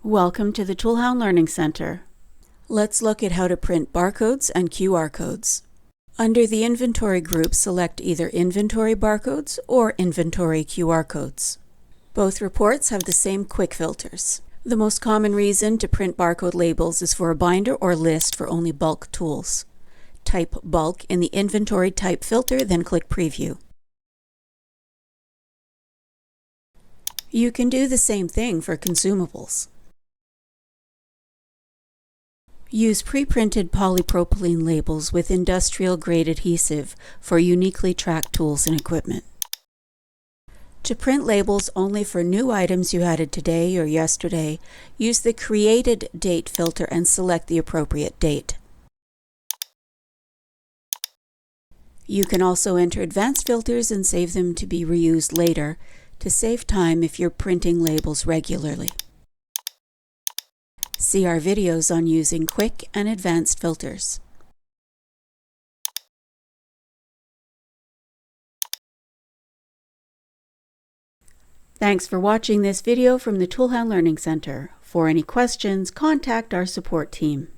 Welcome to the ToolHound Learning Center. Let's look at how to print barcodes and QR codes. Under the Inventory group, select either Inventory Barcodes or Inventory QR codes. Both reports have the same quick filters. The most common reason to print barcode labels is for a binder or list for only bulk tools. Type Bulk in the Inventory Type filter, then click Preview. You can do the same thing for consumables. Use pre-printed polypropylene labels with industrial-grade adhesive for uniquely tracked tools and equipment. To print labels only for new items you added today or yesterday, use the Created Date filter and select the appropriate date. You can also enter advanced filters and save them to be reused later to save time if you're printing labels regularly. See our videos on using quick and advanced filters. Thanks for watching this video from the ToolHound Learning Center. For any questions, contact our support team.